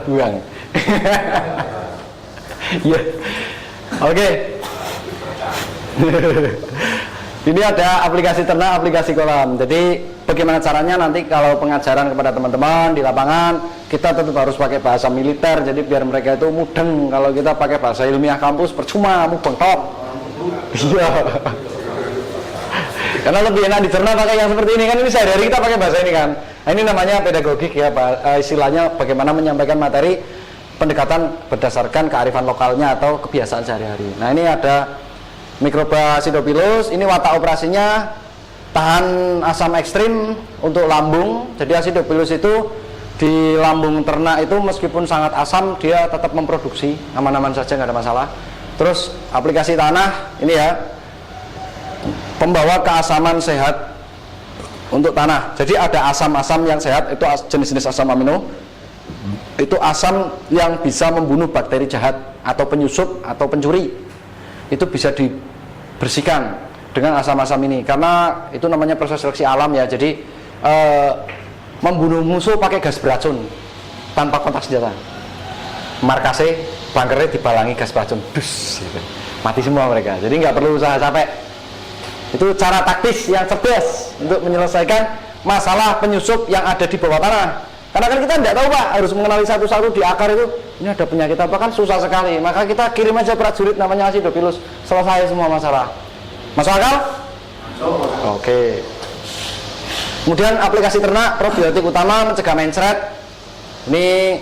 terbuang. Ya, oke. Ini ada aplikasi ternak, aplikasi kolam. Jadi bagaimana caranya nanti kalau pengajaran kepada teman-teman di lapangan, kita tetap harus pakai bahasa militer. Jadi biar mereka itu mudeng. Kalau kita pakai bahasa ilmiah kampus percuma, mudeng tok. Iya. Karena lebih enak dicerna pakai yang seperti ini kan, ini sehari-hari kita pakai bahasa ini kan. Nah, ini namanya pedagogik ya, istilahnya bagaimana menyampaikan materi pendekatan berdasarkan kearifan lokalnya atau kebiasaan sehari-hari. Nah, ini ada mikroba Acidophilus, ini watak operasinya tahan asam ekstrim untuk lambung. Jadi Acidophilus itu di lambung ternak itu meskipun sangat asam dia tetap memproduksi, aman-aman saja, nggak ada masalah. Terus aplikasi tanah ini ya, pembawa keasaman sehat untuk tanah. Jadi ada asam-asam yang sehat, itu jenis-jenis asam amino. Itu asam yang bisa membunuh bakteri jahat atau penyusup atau pencuri. Itu bisa dibersihkan dengan asam-asam ini, karena itu namanya proses seleksi alam ya. Jadi membunuh musuh pakai gas beracun tanpa kontak senjata. Markase bunkernya dibalangi gas beracun, dus, gitu. Mati semua mereka. Jadi nggak perlu usaha capek. Itu cara taktis yang cerdas untuk menyelesaikan masalah penyusup yang ada di bawah tanah. Karena kan kita tidak tahu Pak, harus mengenali satu-satu di akar itu, ini ada penyakit apa, kan susah sekali. Maka kita kirim aja prajurit namanya Acidophilus, selesai semua masalah. Masuk akal? Oke. Kemudian aplikasi ternak, probiotik utama mencegah mencret. Ini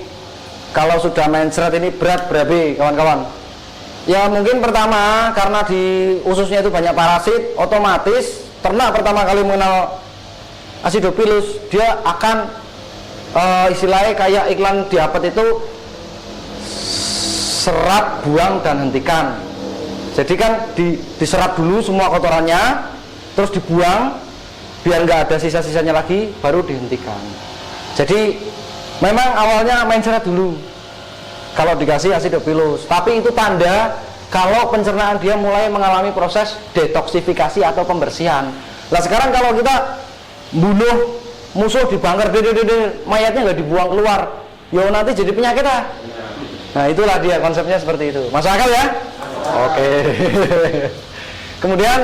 kalau sudah mencret ini berat berabe kawan-kawan. Ya mungkin pertama karena di ususnya itu banyak parasit, otomatis ternak pertama kali mengenal Acidophilus dia akan istilahnya kayak iklan diapet itu serap, buang, dan hentikan. Jadi kan diserap dulu semua kotorannya, terus dibuang biar nggak ada sisa-sisanya lagi, baru dihentikan. Jadi memang awalnya mencret dulu kalau dikasih Acidophilus, tapi itu tanda kalau pencernaan dia mulai mengalami proses detoksifikasi atau pembersihan. Nah sekarang kalau kita bunuh musuh di bunker, mayatnya nggak dibuang keluar, ya nanti jadi penyakit lah. Nah itulah dia konsepnya seperti itu. Masuk akal ya? Oke. Kemudian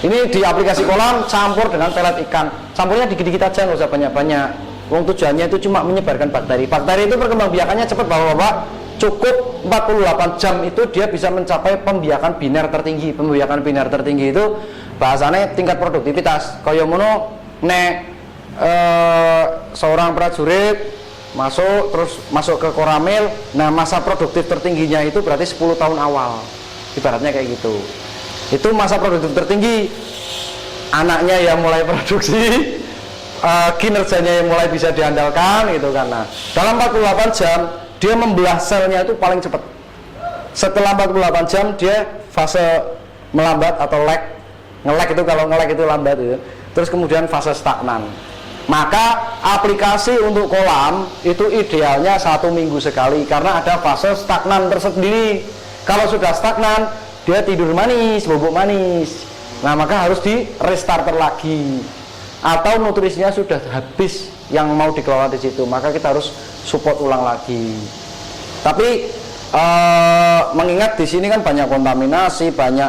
ini di aplikasi kolam campur dengan pelet ikan. Campurnya dikit-dikit aja, nggak usah banyak-banyak. Wong tujuannya itu cuma menyebarkan bakteri. Bakteri itu perkembangbiakannya cepat Bapak-bapak. Cukup 48 jam itu dia bisa mencapai pembiakan biner tertinggi. Pembiakan biner tertinggi itu bahasanya tingkat produktivitas. Kaya mono nek seorang prajurit masuk ke koramil, nah masa produktif tertingginya itu berarti 10 tahun awal, ibaratnya kayak gitu. Itu masa produktif tertinggi, anaknya yang mulai produksi, kinerjanya yang mulai bisa diandalkan gitu kan. Nah, dalam 48 jam dia membelah selnya itu paling cepat. Setelah 48 jam dia fase melambat atau lag. Nge-lag itu kalau nge-lag itu lambat gitu. Terus kemudian fase stagnan. Maka aplikasi untuk kolam itu idealnya 1 minggu sekali, karena ada fase stagnan tersendiri. Kalau sudah stagnan dia tidur manis, bobok manis. Nah maka harus di restarter lagi, atau nutrisinya sudah habis yang mau dikelola di situ, maka kita harus support ulang lagi. Tapi mengingat di sini kan banyak kontaminasi, banyak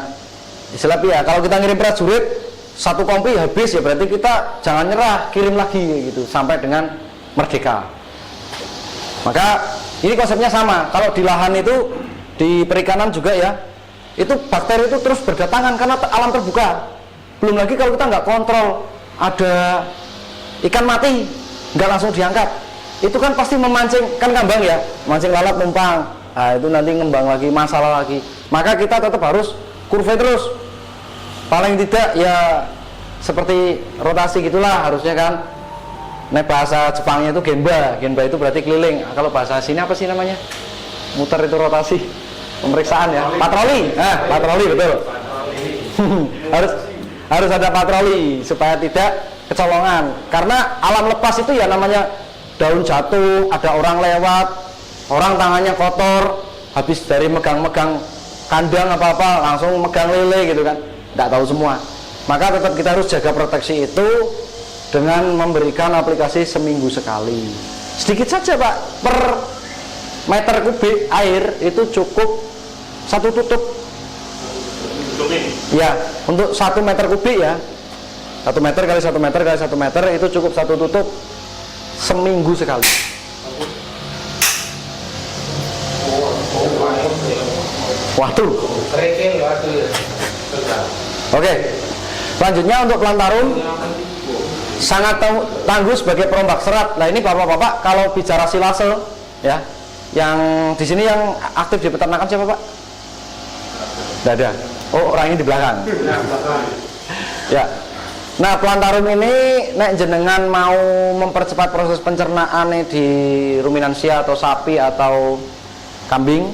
istilahnya ya, kalau kita ngirim prajurit 1 kompi habis ya berarti kita jangan nyerah, kirim lagi gitu sampai dengan merdeka. Maka ini konsepnya sama. Kalau di lahan itu, di perikanan juga ya, itu bakteri itu terus berdatangan karena alam terbuka. Belum lagi kalau kita nggak kontrol, ada ikan mati nggak langsung diangkat, itu kan pasti memancing, kan ngambang ya, mancing lalat numpang. Nah itu nanti ngembang lagi, masalah lagi. Maka kita tetap harus kurve terus, paling tidak ya seperti rotasi gitulah harusnya kan. Nah bahasa Jepangnya itu genba, genba itu berarti keliling. Nah, kalau bahasa sini apa sih namanya? Muter itu rotasi, pemeriksaan ya, patroli. Nah patroli betul. harus ada patroli supaya tidak kecolongan. Karena alam lepas itu ya namanya daun jatuh, ada orang lewat, orang tangannya kotor, habis dari megang-megang kandang apa-apa langsung megang lele gitu kan, nggak tahu semua. Maka tetap kita harus jaga proteksi itu dengan memberikan aplikasi seminggu sekali. sedikit saja Pak, per meter kubik air itu cukup 1 tutup ya, untuk 1 meter kubik ya, 1 meter kali 1 meter kali 1 meter itu cukup 1 tutup seminggu sekali. Waduh. Oke, selanjutnya untuk Plantarum sangat tangguh sebagai perombak serat. Nah ini bapak-bapak kalau bicara silase ya, yang di sini yang aktif di peternakan siapa Pak? Tidak ada. Oh orang ini di belakang. Ya. Nah Plantarum ini nek jenengan mau mempercepat proses pencernaan di ruminansia atau sapi atau kambing,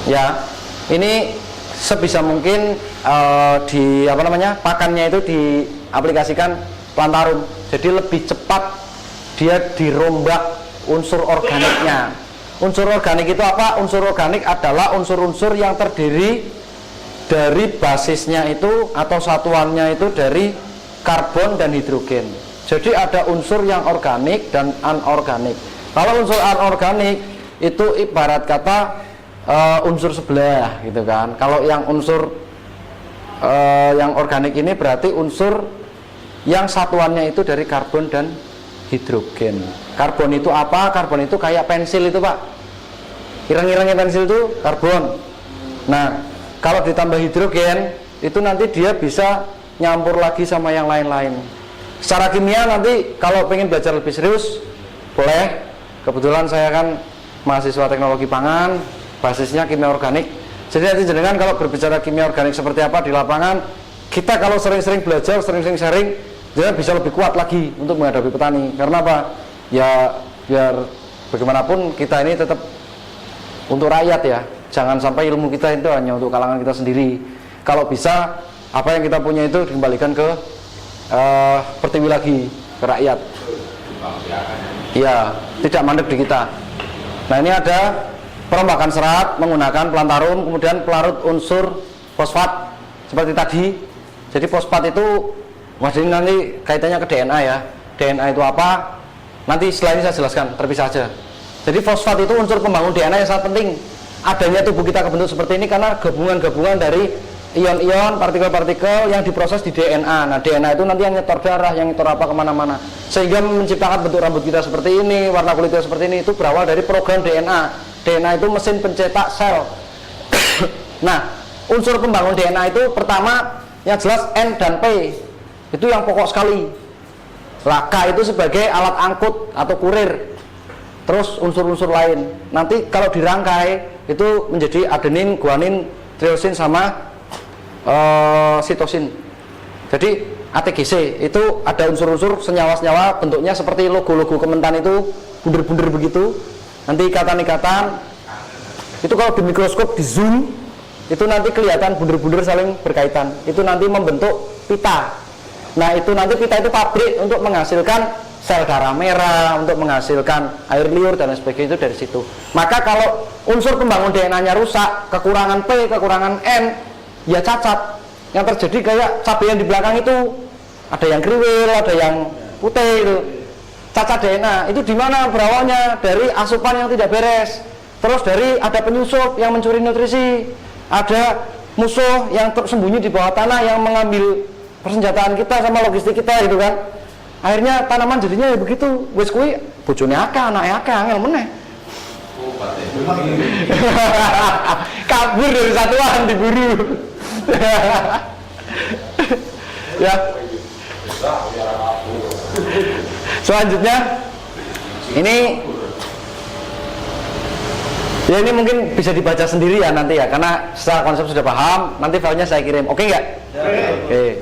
ya ini sebisa mungkin di apa namanya pakannya itu diaplikasikan Plantarum, jadi lebih cepat dia dirombak unsur organiknya. Unsur organik itu apa? Unsur organik adalah unsur-unsur yang terdiri dari basisnya itu atau satuannya itu dari karbon dan hidrogen. Jadi ada unsur yang organik dan anorganik. Kalau unsur anorganik itu ibarat kata unsur sebelah gitu kan. Kalau yang unsur yang organik ini berarti unsur yang satuannya itu dari karbon dan hidrogen. Karbon itu apa? Karbon itu kayak pensil itu Pak, ireng-irengnya pensil itu karbon. Nah kalau ditambah hidrogen itu nanti dia bisa nyampur lagi sama yang lain-lain. Secara kimia nanti kalau pengen belajar lebih serius boleh, kebetulan saya kan mahasiswa teknologi pangan, basisnya kimia organik. Jadi nanti jenengan kalau berbicara kimia organik seperti apa di lapangan, kita kalau sering-sering belajar, sering-sering sharing, dia bisa lebih kuat lagi untuk menghadapi petani. Karena apa? Ya biar bagaimanapun kita ini tetap untuk rakyat ya. Jangan sampai ilmu kita itu hanya untuk kalangan kita sendiri. Kalau bisa apa yang kita punya itu dikembalikan ke pertiwi lagi ke rakyat. Iya, tidak mandek di kita. Nah ini ada perombakan serat menggunakan Plantarum, kemudian pelarut unsur fosfat seperti tadi. Jadi fosfat itu, Mas ini nanti kaitannya ke DNA ya. DNA itu apa? Nanti setelah ini saya jelaskan, terpisah aja. Jadi fosfat itu unsur pembangun DNA yang sangat penting. Adanya tubuh kita kebentuk seperti ini karena gabungan-gabungan dari ion-ion, partikel-partikel yang diproses di DNA. Nah DNA itu nanti yang nyetor darah, yang nyetor apa kemana-mana, sehingga menciptakan bentuk rambut kita seperti ini, warna kulit kita seperti ini. Itu berawal dari program DNA. DNA itu mesin pencetak sel. Nah unsur pembangun DNA itu pertama yang jelas N dan P, itu yang pokok sekali. K itu sebagai alat angkut atau kurir. Terus unsur-unsur lain nanti kalau dirangkai itu menjadi adenin, guanin, triosin sama sitosin. Jadi ATGC itu ada unsur-unsur senyawa-senyawa bentuknya seperti logo-logo Kementan itu bunder-bunder begitu. Nanti ikatan-ikatan itu kalau di mikroskop di zoom itu nanti kelihatan bunder-bunder saling berkaitan. Itu nanti membentuk pita. Nah itu nanti pita itu pabrik untuk menghasilkan sel darah merah, untuk menghasilkan air liur dan sebagainya, itu dari situ. Maka kalau unsur pembangun DNA-nya rusak, kekurangan P, kekurangan N, ya cacat. Yang terjadi kayak cabai yang di belakang itu, ada yang kriwil, ada yang putih itu. Cacat DNA itu di mana berawalnya? Dari asupan yang tidak beres. Terus dari ada penyusup yang mencuri nutrisi, ada musuh yang tersembunyi di bawah tanah yang mengambil persenjataan kita sama logistik kita gitu kan. Akhirnya tanaman jadinya ya begitu. Wis kuwi bojone akeh, anake akeh, angel meneh. Kabur dari satuan diburu. Ya. Selanjutnya ini ya ini mungkin bisa dibaca sendiri ya nanti ya, karena secara konsep sudah paham. Nanti filenya saya kirim, oke nggak? Oke.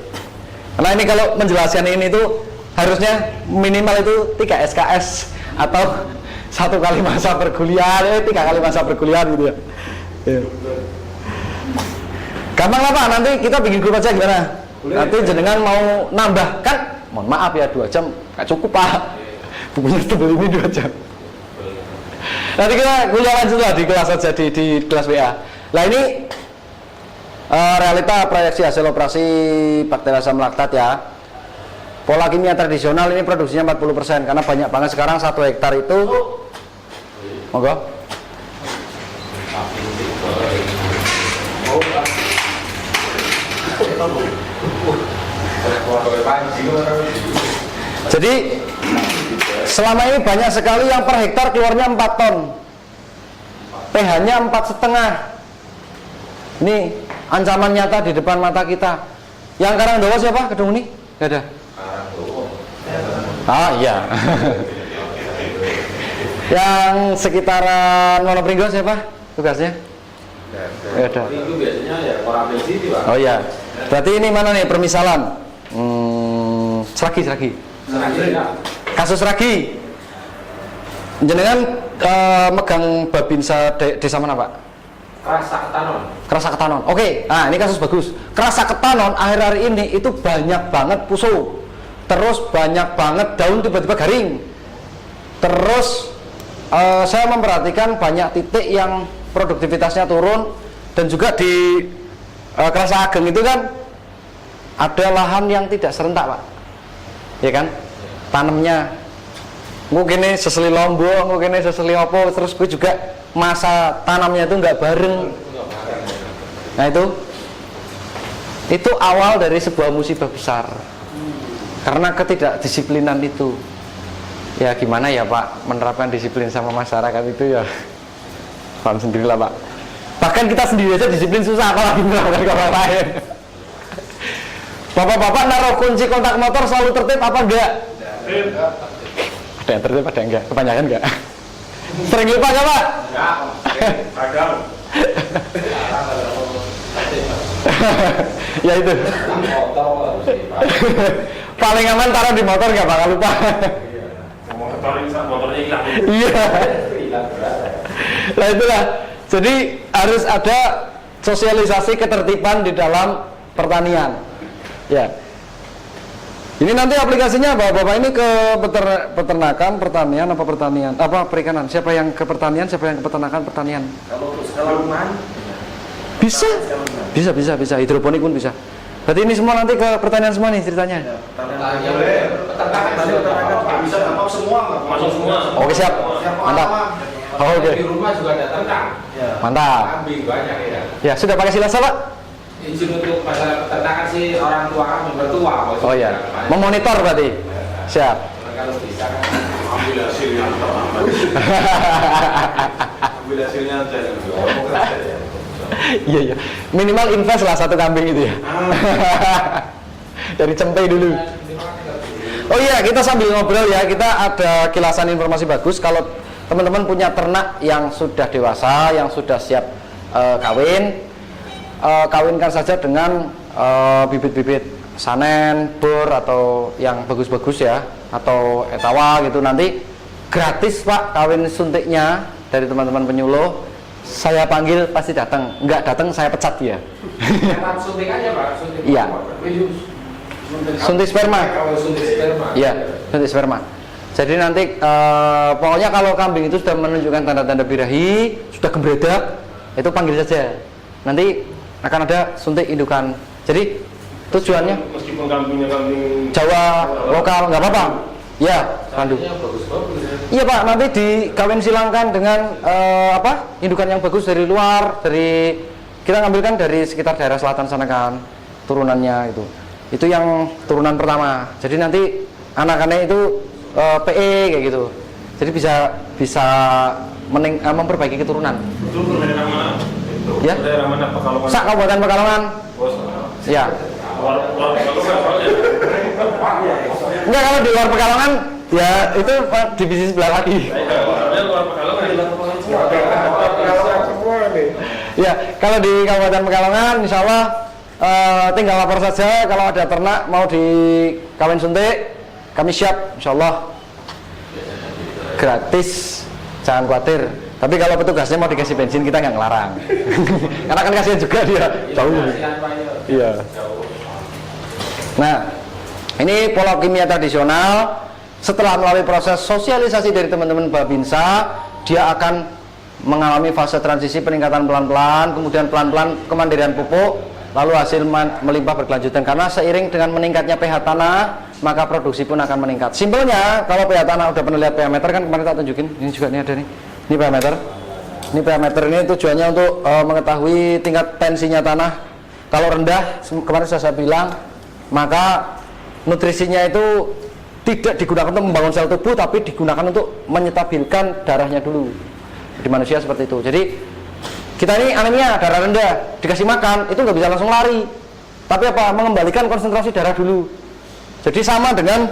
Karena ini kalau menjelaskan ini tuh harusnya minimal itu 3 SKS atau 1 kali masa perkuliahan, 3 kali masa perkuliahan gitu ya. Gampang lah Pak, nanti kita bikin grup aja gimana? Nanti jenengan mau nambah kan? Mohon maaf ya 2 jam gak cukup Pak. Bukunya tebel ini 2 jam. Nanti kita kuliah lanjut lah di kelas aja di kelas WA. Nah ini realita proyeksi hasil operasi bakteri asam laktat ya. Pola kimia tradisional ini produksinya 40% karena banyak banget sekarang 1 hektar itu. Monggo. Jadi selama ini banyak sekali yang per hektar keluarnya 4 ton, pH-nya 4,5. Ini ancaman nyata di depan mata kita. Yang Karangdowo siapa? Kedung ini? Gak ada. Ah iya. Yang sekitaran Monopringgo siapa tugasnya? Gak ada. Oh iya. Berarti ini mana nih permisalan? Seragi. Kasus Seragi. Jenengan megang Babinsa desa mana Pak? Kerasa Ketanon. Oke. Nah ini kasus bagus. Kerasa Ketanon akhir-akhir ini itu banyak banget puso. Terus banyak banget daun tiba-tiba garing. Terus saya memperhatikan banyak titik yang produktivitasnya turun. Dan juga di Kerasa Ageng itu kan ada lahan yang tidak serentak Pak, ya kan, tanamnya mungkin ini seseli Lombok, mungkin ini seseli opo, terus gue juga masa tanamnya itu nggak bareng. Nah itu awal dari sebuah musibah besar karena ketidakdisiplinan itu. Ya gimana ya Pak menerapkan disiplin sama masyarakat itu ya paham sendirilah Pak. Bahkan kita sendiri aja disiplin susah, apalagi menerapkan ke orang lain. Bapak-bapak naruh kunci kontak motor selalu tertib apa enggak? Ada yang tertib, ada yang enggak? Kebanyakan enggak? Sering lupa enggak Pak? Enggak, Ya itu. Paling aman taruh di motor enggak bakal lupa. Motornya hilang. Iya. Nah itulah. Jadi harus ada sosialisasi ketertiban di dalam pertanian. Ya. Ini nanti aplikasinya Bapak ini ke peternakan, pertanian apa pertanian? Apa perikanan? Siapa yang ke pertanian, siapa yang ke peternakan, pertanian? Kalau untuk skala rumahan bisa. Bisa. Hidroponik pun bisa. Berarti ini semua nanti ke pertanian semua nih ceritanya. peternakan bisa dapat semua, masuk semua. Oke, siap. Mantap. Oh, oke. Di rumah juga ada ternak. Mantap. Kambing banyak ya. Ya, sudah pakai silasa, Pak? Izin untuk masalah peternakan sih orang tua kami bertua. Oh iya. Memonitor berarti. Siap. Kalau bisa kan Ambil hasilnya. Ambil hasilnya aja. Iya. Minimal invest lah 1 kambing itu ya. Dari cempe dulu. Oh iya, kita sambil ngobrol ya, kita ada kilasan informasi bagus. Kalau teman-teman punya ternak yang sudah dewasa, yang sudah siap kawin, kawinkan saja dengan bibit-bibit Sanen, Bur atau yang bagus-bagus ya, atau Etawa gitu. Nanti gratis Pak kawin suntiknya dari teman-teman penyuluh. Saya panggil pasti datang, nggak datang saya pecat dia. suntik aja Pak, suntik. Iya. Suntik sperma. Suntik sperma. Iya, suntik sperma. Jadi nanti pokoknya kalau kambing itu sudah menunjukkan tanda-tanda birahi, sudah gembredak, itu panggil saja. Nanti akan ada suntik indukan. Jadi tujuannya Meskipun kambingnya kambing Jawa lokal nggak apa-apa. Ya, pandu. Iya Pak, nanti dikawin silangkan dengan indukan yang bagus dari luar, dari kita ngambilkan dari sekitar daerah selatan sana kan, turunannya itu. Itu yang turunan pertama. Jadi nanti anak-anaknya itu PE kayak gitu. Jadi bisa memperbaiki keturunan. itu daerah mana? Ya. Daerah mana Pekalongan? Sak Kabupaten Pekalongan. Ya. Luar Pekalongan soalnya. Enggak, kalau di luar Pekalongan ya itu divisi sebelah lagi. Luar Pekalongan. Ya, kalau di Kabupaten Pekalongan insya Allah tinggal lapor saja kalau ada ternak mau dikawin suntik, kami siap insya Allah gratis, jangan khawatir. Tapi kalau petugasnya mau dikasih bensin kita nggak ngelarang. Karena kan kasihan juga dia jauh. Iya. Nah, ini pola kimia tradisional. Setelah melalui proses sosialisasi dari teman-teman Babinsa, dia akan mengalami fase transisi peningkatan pelan-pelan, kemudian pelan-pelan kemandirian pupuk, lalu hasil melimpah berkelanjutan. Karena seiring dengan meningkatnya pH tanah, maka produksi pun akan meningkat. Simpelnya, kalau pH tanah udah pernah lihat pH meter kan kemarin tak tunjukin, ini juga nih ada nih. Ini pH meter. Ini pH meter ini tujuannya untuk mengetahui tingkat tensinya tanah. Kalau rendah, kemarin sudah saya bilang, maka nutrisinya itu tidak digunakan untuk membangun sel tubuh, tapi digunakan untuk menyetabilkan darahnya dulu. Di manusia seperti itu. Jadi kita ini anemia, darah rendah, dikasih makan, itu nggak bisa langsung lari. Tapi apa? Mengembalikan konsentrasi darah dulu. Jadi sama dengan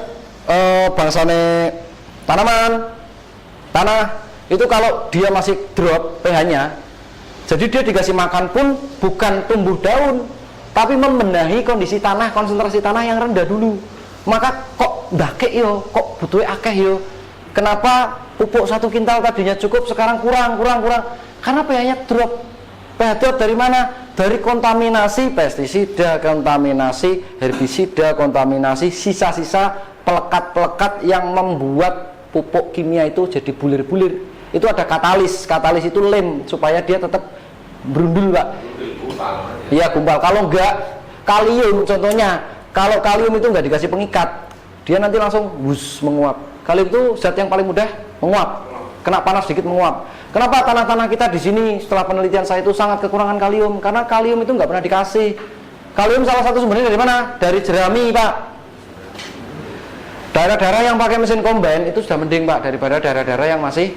bangsane tanaman, tanah, itu kalau dia masih drop pH-nya, jadi dia dikasih makan pun bukan tumbuh daun, tapi membenahi kondisi tanah, konsentrasi tanah yang rendah dulu. Maka kok ndake yo, kok butuhe akeh yo. Kenapa pupuk 1 kintal tadinya cukup, sekarang kurang? Karena pH-nya drop. pH drop dari mana? Dari kontaminasi pestisida, kontaminasi herbisida, kontaminasi sisa-sisa pelekat-pelekat yang membuat pupuk kimia itu jadi bulir-bulir. Itu ada katalis itu lem supaya dia tetap berundul, Pak. Iya, gumpal. Kalau enggak, kalium contohnya, kalau kalium itu enggak dikasih pengikat, dia nanti langsung menguap. Kalium itu zat yang paling mudah menguap, kena panas sedikit menguap. Kenapa tanah-tanah kita di sini setelah penelitian saya itu sangat kekurangan kalium? Karena kalium itu nggak pernah dikasih. Kalium salah satu sumbernya dari mana? Dari jerami, Pak. Daerah-daerah yang pakai mesin combine itu sudah mending, Pak, daripada daerah-daerah yang masih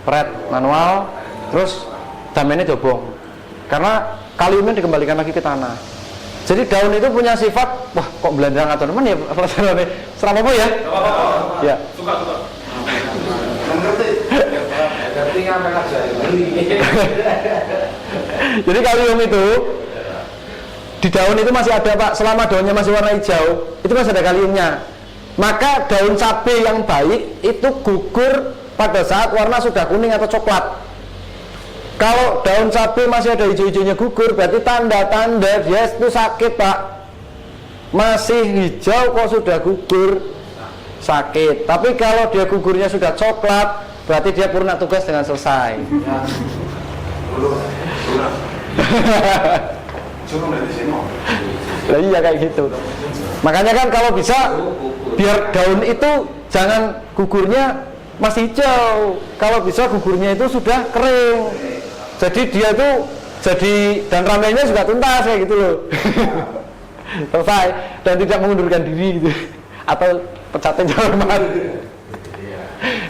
pret manual, terus damennya dobong. Karena kaliumnya dikembalikan lagi ke tanah. Jadi daun itu punya sifat, wah kok belandang atau teman ya pelajarannya. Serap apa ya? Ya. Suka. Jadi kalium itu di daun itu masih ada, Pak. Selama daunnya masih warna hijau, itu masih ada kaliumnya. Maka daun cabai yang baik itu gugur pada saat warna sudah kuning atau coklat. Kalau daun cabai masih ada hijau-hijaunya gugur, berarti tanda-tanda dia itu sakit, Pak. Masih hijau kok sudah gugur, sakit. Tapi kalau dia gugurnya sudah coklat, berarti dia purna tugas dengan selesai. Nah, iya kayak gitu. Makanya kan kalau bisa biar daun itu jangan gugurnya masih hijau. Kalau bisa gugurnya itu sudah kering. Jadi dia itu dan ramainya juga tuntas kayak gitu loh. Selesai dan tidak mengundurkan diri gitu. Atau pecatin Jerman.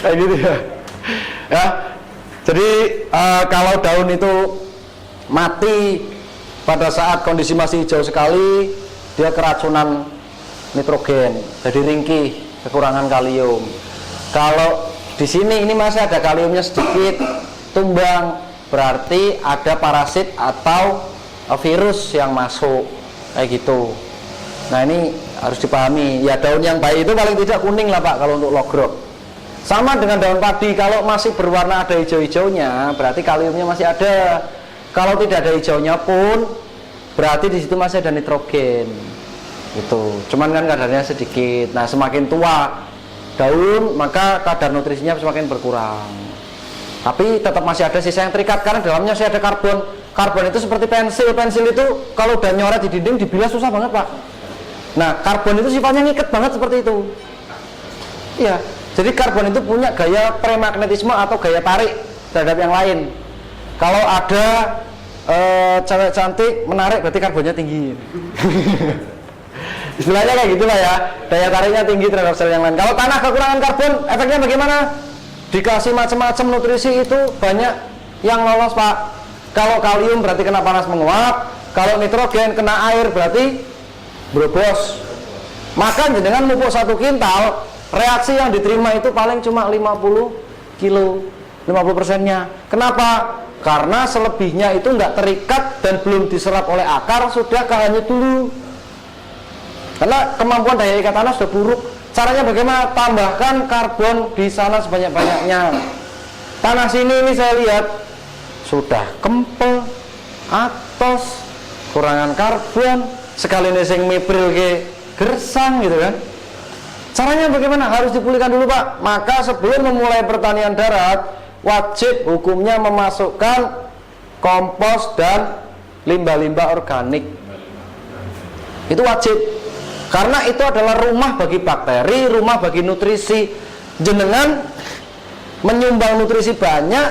Kayak gitu ya. Ya, jadi kalau daun itu mati pada saat kondisi masih hijau sekali, dia keracunan nitrogen, jadi ringkih, kekurangan kalium. Kalau di sini ini masih ada kaliumnya sedikit, tumbang, berarti ada parasit atau virus yang masuk, kayak gitu. Nah ini harus dipahami. Ya daun yang baik itu paling tidak kuning lah, Pak, kalau untuk logrok. Sama dengan daun padi, kalau masih berwarna ada hijau-hijaunya, berarti kaliumnya masih ada. Kalau tidak ada hijaunya pun, berarti di situ masih ada nitrogen. Itu. Cuman kan kadarnya sedikit. Nah, semakin tua daun, maka kadar nutrisinya semakin berkurang. Tapi tetap masih ada sisa yang terikat karena dalamnya masih ada karbon. Karbon itu seperti pensil. Pensil itu kalau udah nyoret di dinding dibilas susah banget, Pak. Nah, karbon itu sifatnya ngikat banget seperti itu. Iya. Jadi karbon itu punya gaya premagnetisme atau gaya tarik terhadap yang lain. Kalau ada cewek cantik menarik, berarti karbonnya tinggi. Istilahnya kayak gitulah ya, daya tariknya tinggi terhadap sel yang lain. Kalau tanah kekurangan karbon, efeknya bagaimana? Dikasih macam-macam nutrisi itu banyak yang lolos, Pak. Kalau kalium berarti kena panas menguap, kalau nitrogen kena air berarti berobos. Maka dengan pupuk 1 kintal, reaksi yang diterima itu paling cuma 50 kilo, 50%-nya. Kenapa? Karena selebihnya itu nggak terikat dan belum diserap oleh akar, sudah kehanyut dulu. Karena kemampuan daya ikat tanah sudah buruk. Caranya bagaimana? Tambahkan karbon di sana sebanyak-banyaknya. Tanah sini ini saya lihat sudah kempel, atos, kurangan karbon, sekali nesing mipril ke gersang gitu kan. Caranya bagaimana? Harus dipulihkan dulu, Pak. Maka sebelum memulai pertanian darat, wajib hukumnya memasukkan kompos dan limbah-limbah organik. Itu wajib. Karena itu adalah rumah bagi bakteri, rumah bagi nutrisi. Jenengan menyumbang nutrisi banyak,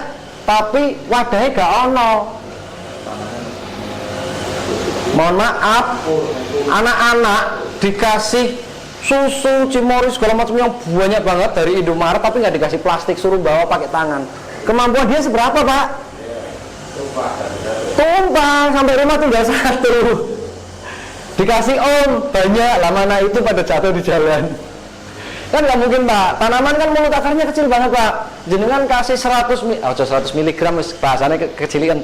tapi wadahnya gak ono. Mohon maaf, anak-anak dikasih susu, cimori segala macam yang banyak banget dari Indomaret, tapi nggak dikasih plastik, suruh bawa pakai tangan. Kemampuan dia seberapa, Pak? Tumpang sampai rumah tinggal satu. Dikasih banyak, lah mana itu pada jatuh di jalan. Kan nggak mungkin, Pak. Tanaman kan mulut akarnya kecil banget, Pak. Jenengan kasih 100 mg bahasanya kecilikan.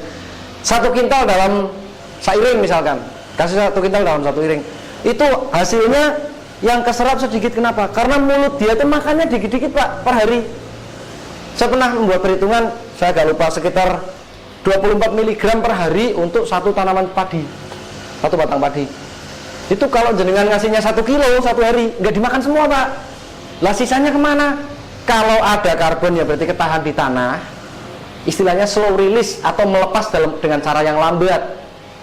1 kintal dalam seiring misalkan. Kasih 1 kintal dalam 1 iring. Itu hasilnya yang keserap sedikit. Kenapa? Karena mulut dia itu makannya dikit-dikit, Pak, per hari. Saya pernah membuat perhitungan, saya agak lupa, sekitar 24 mg per hari untuk 1 tanaman padi, 1 batang padi. Itu kalau jenengan ngasihnya 1 kilo 1 hari, nggak dimakan semua, Pak. Lah sisanya kemana? Kalau ada karbon ya berarti ketahan di tanah, istilahnya slow release atau melepas dengan cara yang lambat.